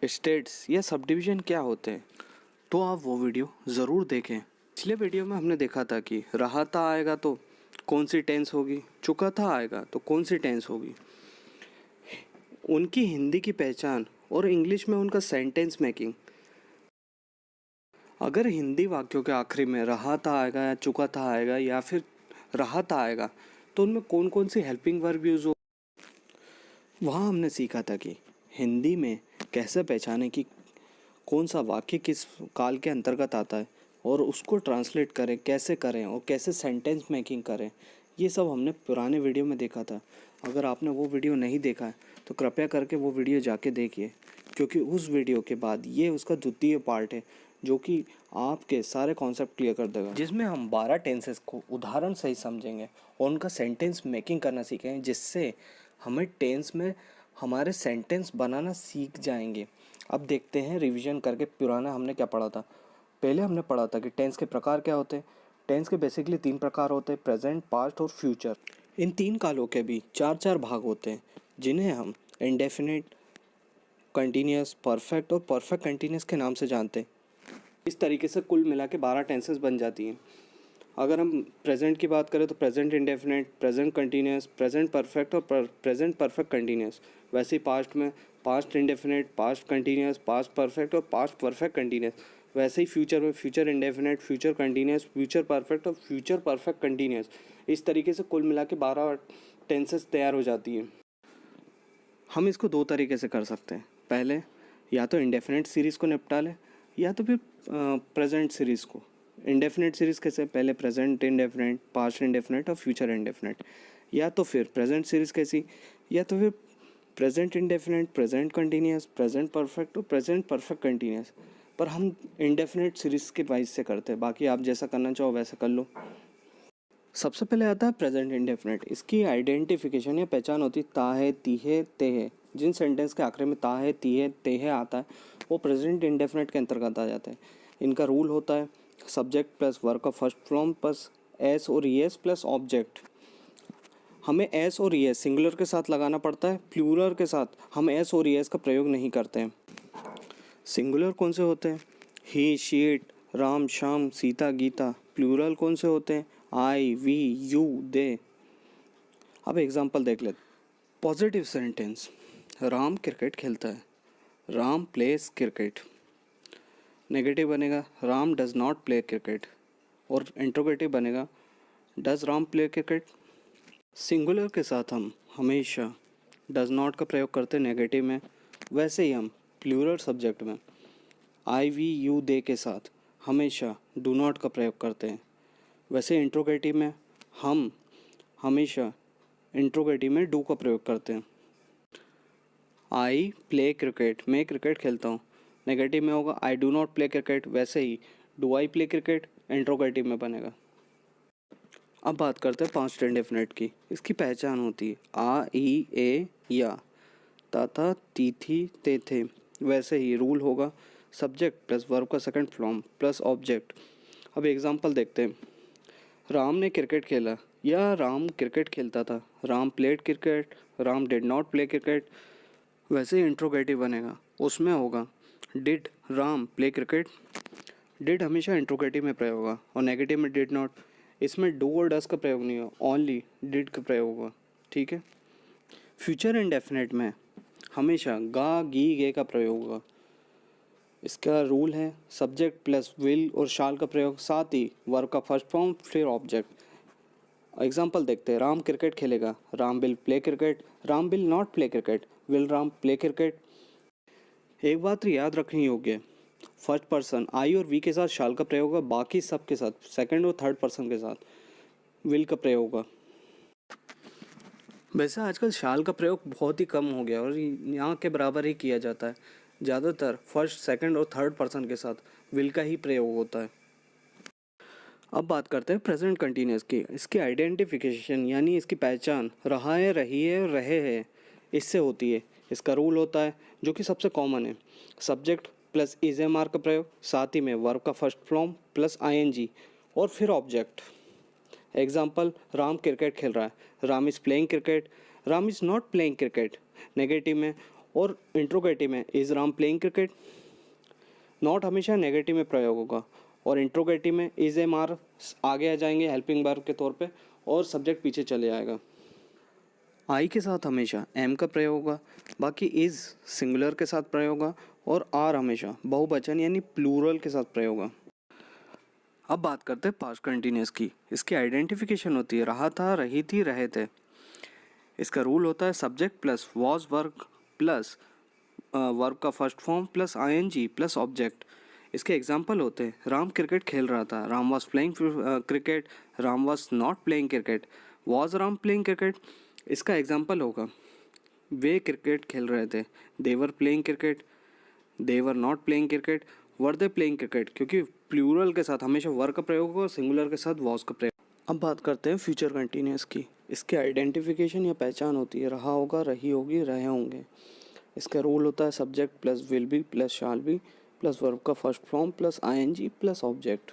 States या sub division क्या होते हैं, तो आप वो वीडियो ज़रूर देखें। पिछले वीडियो में हमने देखा था कि रहा था आएगा तो कौन सी टेंस होगी, चुका था आएगा तो कौन सी टेंस होगी, उनकी हिंदी की पहचान और इंग्लिश में उनका सेंटेंस मेकिंग। अगर हिंदी वाक्यों के आखिरी में रहा था आएगा या चुका था आएगा या फिर रहा था आएगा तो उनमें कौन कौन सी हेल्पिंग वर्ब यूज़ हो, वहाँ हमने सीखा था कि हिंदी में कैसे पहचाने कि कौन सा वाक्य किस काल के अंतर्गत आता है और उसको ट्रांसलेट करें कैसे करें और कैसे सेंटेंस मेकिंग करें। ये सब हमने पुराने वीडियो में देखा था। अगर आपने वो वीडियो नहीं देखा है तो कृपया करके वो वीडियो जाके देखिए, क्योंकि उस वीडियो के बाद ये उसका द्वितीय पार्ट है जो कि आपके सारे कॉन्सेप्ट क्लियर कर देगा, जिसमें हम 12 टेंसेस को उदाहरण सही समझेंगे और उनका सेंटेंस मेकिंग करना सीखेंगे, जिससे हमें टेंस में हमारे सेंटेंस बनाना सीख जाएंगे। अब देखते हैं रिवीजन करके पुराना हमने क्या पढ़ा था। पहले हमने पढ़ा था कि टेंस के प्रकार क्या होते हैं। टेंस के बेसिकली 3 प्रकार होते हैं, प्रेजेंट, पास्ट और फ्यूचर। इन 3 कालों के भी 4-4 भाग होते हैं, जिन्हें हम इंडेफिनिट, कंटिन्यूस, परफेक्ट और परफेक्ट कंटिन्यूस के नाम से जानते हैं। इस तरीके से कुल मिला के 12 टेंसेस बन जाती हैं। अगर हम प्रेजेंट की बात करें तो present indefinite, present continuous, present perfect और प्रेजेंट परफेक्ट कंटिन्यूस। वैसे ही पास्ट में past indefinite, past continuous, past perfect और पास्ट परफेक्ट कंटिन्यूस। वैसे ही फ्यूचर में future indefinite, future continuous, future perfect और फ्यूचर परफेक्ट कंटिन्यूस। इस तरीके से कुल मिला के 12 टेंसेस तैयार हो जाती हैं। हम इसको 2 तरीके से कर सकते हैं। पहले या तो इंडेफिनिट सीरीज़ को निपटा लें या तो फिर प्रेजेंट सीरीज़ को। इंडेफिनिट सीरीज़ कैसे, पहले प्रेजेंट इंडेफिनिट, पास्ट इंडेफिनिट और फ्यूचर इंडेफिनिट। या तो फिर प्रेजेंट सीरीज़ कैसी, या तो फिर present indefinite, present continuous, present perfect और प्रेजेंट परफेक्ट कंटिन्यूस। पर हम इंडेफिनिट सीरीज़ के वाइज से करते हैं, बाकी आप जैसा करना चाहो वैसा कर लो। सबसे पहले आता है प्रेजेंट इंडेफिनिट। इसकी आइडेंटिफिकेशन या पहचान होती है ताहे, तीहे, तेहे। जिन सेंटेंस के आखिर में ताहे, तीहे, तेहे आता है वो प्रेजेंट इंडेफिनिट के अंतर्गत आ जाता है। इनका रूल होता है सब्जेक्ट प्लस वर्ब का फर्स्ट फॉर्म प्लस एस और ईएस प्लस ऑब्जेक्ट। हमें एस और ईएस सिंगुलर के साथ लगाना पड़ता है, प्लूरल के साथ हम एस और ईएस का प्रयोग नहीं करते हैं। सिंगुलर कौन से होते हैं, he, she, it, Ram, Shyam, Sita, Geeta. Plural कौन से होते हैं, आई, वी, यू, दे। अब एग्जांपल देख लेते। पॉजिटिव सेंटेंस, राम क्रिकेट खेलता है, राम प्लेस क्रिकेट। नेगेटिव बनेगा Ram does not play cricket, और इंट्रोगेटिव बनेगा does Ram play cricket. Singular के साथ हम हमेशा डज नॉट का प्रयोग करते हैं नेगेटिव में। वैसे ही हम प्लूरल सब्जेक्ट में आई, वी, यू, दे के साथ हमेशा डू नॉट का प्रयोग करते हैं। वैसे इंट्रोगेटिव में हम हमेशा इंट्रोगेटिव में डू का प्रयोग करते हैं। आई प्ले क्रिकेट, मैं क्रिकेट खेलता हूँ। नेगेटिव में होगा I do not play cricket. वैसे ही do I play cricket interrogative में बनेगा। अब बात करते हैं पास्ट इंडेफिनिट की। इसकी पहचान होती है आ, ई, ए, या, ताता, तीथी, तेथे। वैसे ही रूल होगा सब्जेक्ट प्लस वर्ब का सेकंड फॉर्म प्लस ऑब्जेक्ट। अब एग्जांपल देखते हैं। राम ने क्रिकेट खेला या राम क्रिकेट खेलता था, Ram played cricket, Ram did not play cricket. वैसे ही इंट्रोगेटिव बनेगा, उसमें होगा did Ram play cricket. Did हमेशा इंट्रोगेटिव में प्रयोग होगा और नेगेटिव में डिड नॉट। इसमें डू और डस का प्रयोग नहीं होगा, ओनली डिड का प्रयोग होगा। ठीक है। फ्यूचर इंडेफिनिट में हमेशा गा, गी, गे का प्रयोग होगा। इसका रूल है सब्जेक्ट प्लस विल और शाल का प्रयोग, साथ ही वर्ब का फर्स्ट फॉर्म फिर ऑब्जेक्ट। एग्जाम्पल देखते हैं। राम क्रिकेट खेलेगा, Ram will play cricket, Ram will not play cricket, will Ram play cricket. एक बात याद रखनी योग्य है, फर्स्ट पर्सन आई और वी के साथ शाल का प्रयोग होगा, बाकी सब के साथ सेकंड और थर्ड पर्सन के साथ विल का प्रयोग होगा। वैसे आजकल शाल का प्रयोग बहुत ही कम हो गया और यहाँ के बराबर ही किया जाता है। ज़्यादातर फर्स्ट, सेकंड और थर्ड पर्सन के साथ विल का ही प्रयोग होता है। अब बात करते हैं प्रेजेंट कंटिन्यूस की। इसकी आइडेंटिफिकेशन यानी इसकी पहचान रहा है, रही है और रहे हैं इससे होती है। इसका रूल होता है जो कि सबसे कॉमन है subject plus is am are का प्रयोग, साथ ही में वर्ब का फर्स्ट फॉर्म प्लस आईएनजी और फिर ऑब्जेक्ट। एग्जाम्पल, राम क्रिकेट खेल रहा है, Ram is playing cricket, Ram is not playing cricket negative में, और इंट्रोगेटिव में is Ram playing cricket. Not हमेशा नेगेटिव में प्रयोग होगा और इंट्रोगेटिव में इज़ एम आर आगे आ जाएंगे हेल्पिंग वर्ब के तौर पे और सब्जेक्ट पीछे चले जाएगा। आई के साथ हमेशा एम का प्रयोग होगा, बाकी इज़ सिंगुलर के साथ प्रयोग होगा और आर हमेशा बहुवचन यानी प्लूरल के साथ प्रयोग होगा। अब बात करते हैं पास्ट कंटिन्यूअस की। इसकी आइडेंटिफिकेशन होती है रहा था, रही थी, रहे थे। इसका रूल होता है subject plus was verb plus verb का first form plus ING plus object. इसके एग्जाम्पल होते हैं राम क्रिकेट खेल रहा था, Ram was playing cricket, Ram was not playing cricket, was Ram playing cricket. इसका एग्जाम्पल होगा वे क्रिकेट खेल रहे थे, they were playing cricket, they were not playing cricket, were they playing cricket, क्योंकि प्लूरल के साथ हमेशा वर का प्रयोग होगा और सिंगुलर के साथ वॉज का प्रयोग। अब बात करते हैं फ्यूचर कंटिन्यूअस की। इसकी आइडेंटिफिकेशन या पहचान होती है रहा होगा, रही होगी, रहे होंगे। इसका रूल होता है subject plus will be plus shall be plus verb का first form plus ING plus object.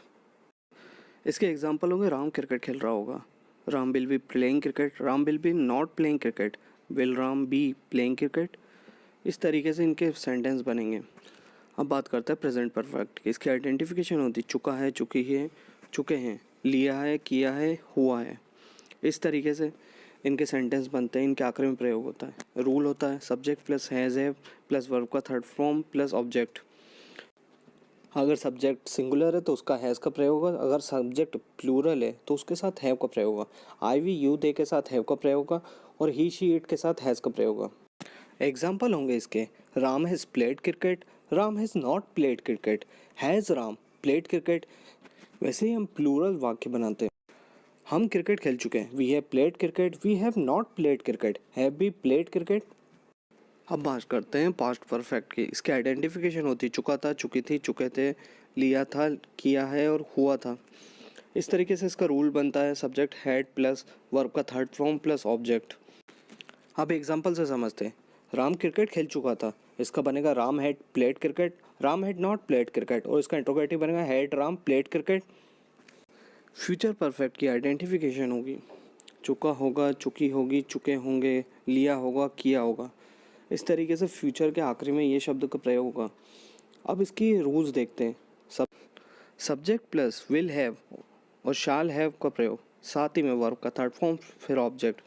इसके एग्जाम्पल होंगे राम क्रिकेट खेल रहा होगा, Ram will be playing cricket, Ram will be not playing cricket, will Ram be playing cricket. इस तरीके से इनके सेंटेंस बनेंगे। अब बात करते हैं प्रेजेंट परफेक्ट की। इसकी आइडेंटिफिकेशन होती है चुका है, चुकी है, चुके हैं, लिया है, किया है, हुआ है। इस तरीके से इनके सेंटेंस बनते हैं, इनके आखिरी में प्रयोग होता है। रूल होता है subject plus has have plus verb का थर्ड फॉर्म प्लस ऑब्जेक्ट। अगर सब्जेक्ट सिंगुलर है तो उसका हैज़ का प्रयोग होगा, अगर सब्जेक्ट प्लूरल है तो उसके साथ हैव का प्रयोग होगा। आई वी यू दे के साथ हैव का प्रयोग होगा और ही शी इट के साथ हैज़ का प्रयोग होगा। एग्जाम्पल होंगे इसके Ram has played cricket, Ram has not played cricket, has Ram played cricket. वैसे ही हम प्लूरल वाक्य बनाते हैं। हम क्रिकेट खेल चुके हैं, we have played cricket, we have not played cricket, have be played cricket. अब बात करते हैं पास्ट परफेक्ट की। इसकी आइडेंटिफिकेशन होती है चुका था, चुकी थी, चुके थे, लिया था, किया है और हुआ था। इस तरीके से इसका रूल बनता है सब्जेक्ट हैड प्लस वर्ब का थर्ड फॉर्म प्लस ऑब्जेक्ट। अब एग्जाम्पल से समझते हैं। राम क्रिकेट खेल चुका था, इसका बनेगा Ram had played cricket, Ram had not played cricket और इसका इंट्रोगेटिव बनेगा had Ram played cricket. Future perfect की आइडेंटिफिकेशन होगी चुका होगा, चुकी होगी, चुके होंगे, लिया होगा, किया होगा। इस तरीके से फ्यूचर के आखिरी में ये शब्द का प्रयोग होगा। अब इसकी रूल्स देखते हैं। सब्जेक्ट प्लस विल हैव और शाल हैव का प्रयोग, साथ ही में वर्ब का थर्ड फॉर्म फिर ऑब्जेक्ट।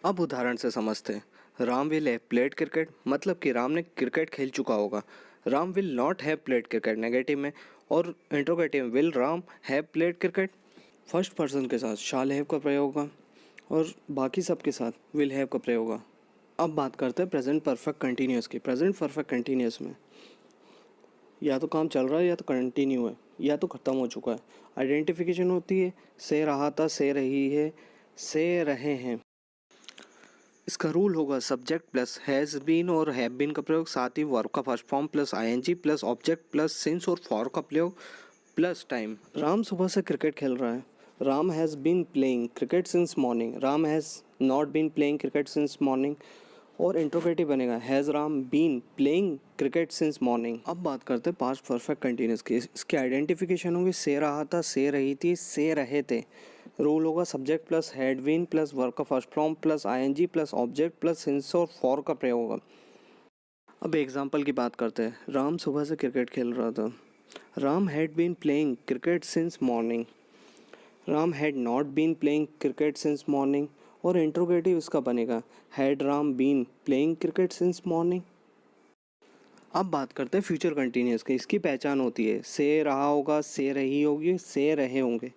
अब उदाहरण से समझते हैं। Ram will have played cricket मतलब कि राम ने क्रिकेट खेल चुका होगा। Ram will not have played cricket negative में और इंट्रोगेटिव में will Ram have played cricket. First person के साथ शाल हैव का प्रयोग होगा और बाकी सब के साथ विल हैव का प्रयोग होगा। अब बात करते हैं प्रेजेंट परफेक्ट कंटिन्यूअस की। प्रेजेंट परफेक्ट कंटिन्यूअस में या तो काम चल रहा है या तो कंटिन्यू है या तो ख़त्म हो चुका है। आइडेंटिफिकेशन होती है से रहा था, से रही है, से रहे हैं। इसका रूल होगा सब्जेक्ट प्लस हैज़ बीन और हैव बीन का प्रयोग, साथ ही वर्ब का first form plus ING plus object plus since और फॉर का प्रयोग प्लस टाइम। राम सुबह से क्रिकेट खेल रहा है। Ram has been playing cricket since morning, Ram has not been playing cricket since morning और इंट्रोगेटिव बनेगा has Ram been playing cricket since morning. अब बात करते हैं पास्ट परफेक्ट कंटिन्यूअस की। इसकी आइडेंटिफिकेशन होगी से रहा था, से रही थी, से रहे थे। रूल होगा subject plus had been plus verb का first form plus ING plus object plus since और फॉर का प्रयोग होगा। अब एग्जाम्पल की बात करते हैं। राम सुबह से क्रिकेट खेल रहा था। Ram had been playing cricket since morning, Ram had not been playing cricket since morning और इंट्रोगेटिव इसका बनेगा had Ram been playing cricket since morning. अब बात करते हैं फ्यूचर कंटिन्यूअस की। इसकी पहचान होती है से रहा होगा, से रही होगी, से रहे होंगे।